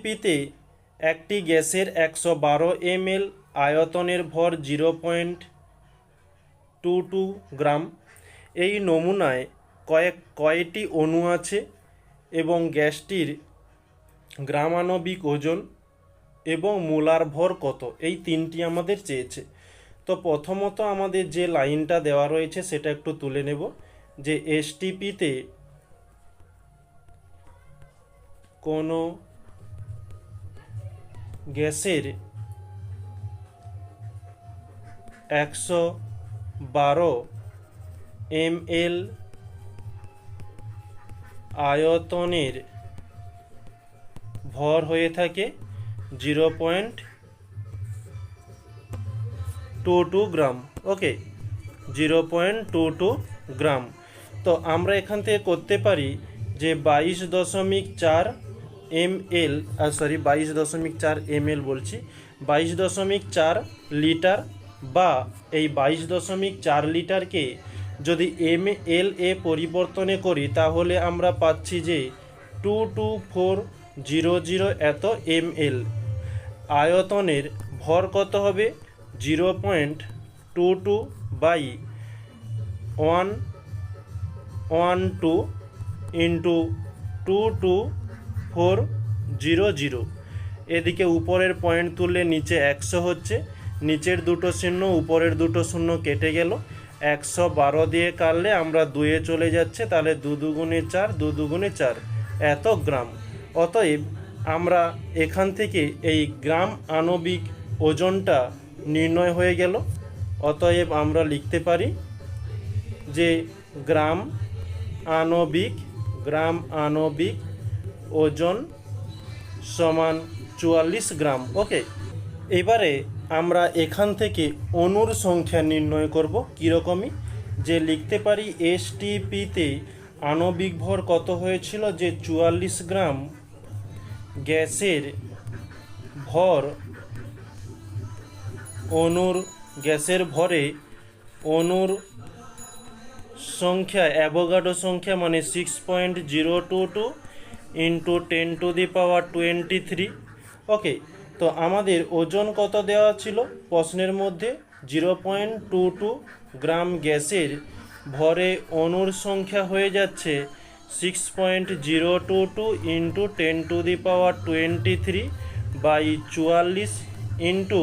এসটিপিতে একটি গ্যাসের 112 ml আয়তনের ভর 0.22 গ্রাম। এই নমুনায় কয়টি অণু আছে এবং গ্যাসটির গ্রামাণবিক ওজন এবং মোলার ভর কত, এই তিনটি আমাদের চেয়েছে। তো প্রথমত আমাদের যে লাইনটা দেওয়া রয়েছে সেটা একটু তুলে নেব, যে এসটিপিতে কোনো গ্যাসের 112 ml আয়তনের ভর হয়ে থাকে 0.22 গ্রাম। ওকে, 0.22 গ্রাম। তো আমরা এখান থেকে করতে পারি যে 22.4 ml, 22.4 ml বলছি, 22.4 লিটার, বা এই 22.4 লিটারকে যদি ml এ পরিবর্তনে করি তাহলে আমরা পাচ্ছি যে 22400 এত ml। আয়তনের ভর কত হবে? 0.22 বাই 112 ইন্টু 22400। এদিকে উপরের পয়েন্ট তুললে নিচে 100 হচ্ছে, নিচের দুটো শূন্য উপরের দুটো শূন্য কেটে গেল, 112 দিয়ে কাটলে আমরা 2-এ চলে যাচ্ছে, তাহলে 2 দুগুণে 4, 2 দুগুণে 4 এত গ্রাম। অতএব আমরা এখান থেকে এই গ্রাম আণবিক ওজনটা নির্ণয় হয়ে গেল। অতএব আমরা লিখতে পারি যে গ্রাম আণবিক ওজন সমান 44 গ্রাম। ওকে, এবারে আমরা এখান থেকে অণুর সংখ্যা নির্ণয় করব কীরকমই, যে লিখতে পারি এসটিপিতে আণবিক ভর কত হয়েছিল, যে 44 গ্রাম গ্যাসের ভর, গ্যাসের ভরে অণুর সংখ্যা, অ্যাভোগাড্রো সংখ্যা মানে 6.022 ইন্টু 10⁻23। ওকে, তো আমাদের ওজন কত দেওয়া ছিল প্রশ্নের মধ্যে? 0.22 গ্রাম গ্যাসের ভরে অণুর সংখ্যা হয়ে যাচ্ছে 6.022 ইন্টু 10⁻23 বাই 44 ইন্টু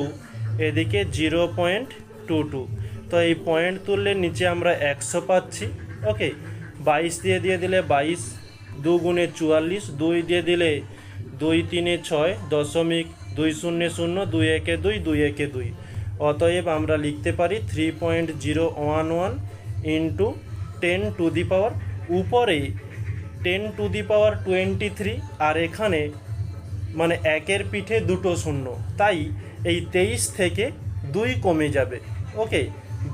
এদিকে 0.22। তো এই পয়েন্ট তুললে নিচে আমরা 100 পাচ্ছি। ওকে, 22 দিয়ে দিলে 22, 2 গুণে 44, 2 দিয়ে দিলে 2 3 6, 0.200, 2 1 2, 2 1 2। অতএব আমরা লিখতে পারি 3.011 ইন্টু 10⁻, উপরে 10⁻23 আর এখানে মানে একের পিঠে দুটো শূন্য, তাই এই 23 থেকে 2 কমে যাবে। ওকে,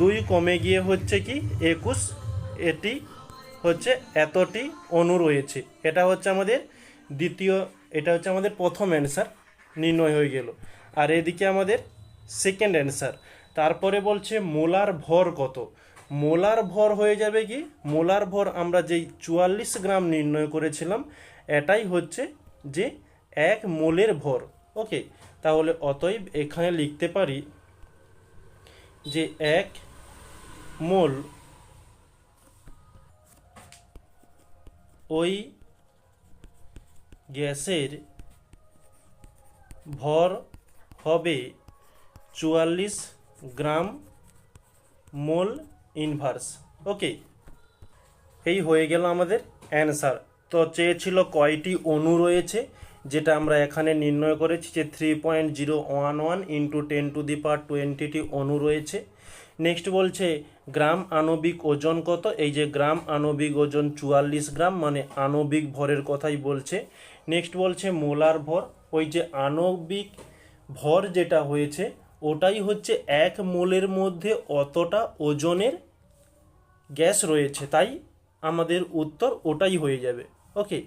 2 কমে গিয়ে হচ্ছে কি 21, এটি হচ্ছে এতটি অণু রয়েছে। এটা হচ্ছে আমাদের প্রথম অ্যান্সার নির্ণয় হয়ে গেল। আর এদিকে আমাদের সেকেন্ড অ্যান্সার। তারপরে বলছে মোলার ভর কত। মোলার ভর হয়ে যাবে কি, মোলার ভর আমরা যেই 44 গ্রাম নির্ণয় করেছিলাম এটাই হচ্ছে যে 1 মোলের ভর। ওকে, তাহলে অতএব এখানে লিখতে পারি যে 1 মোল ওই গ্যাসের ভর হবে 44 গ্রাম মোল ইনভার্স। ওকে, এই হয়ে গেল আমাদের অ্যান্সার। তো চেয়েছিল কয়টি অণু রয়েছে, যেটা আমরা এখানে নির্ণয় করেছি যে 3.011 ইন্টু 10⁻20টি অণু রয়েছে। নেক্সট বলছে গ্রাম আণবিক ওজন কত। এই যে গ্রাম আণবিক ওজন 44 গ্রাম, মানে আণবিক ভরের কথাই বলছে। নেক্সট বলছে মোলার ভর, ওই যে আণবিক ভর যেটা হয়েছে ওটাই হচ্ছে 1 মোলের মধ্যে অতটা ওজনের গ্যাস রয়েছে, তাই আমাদের উত্তর ওটাই হয়ে যাবে। ওকে।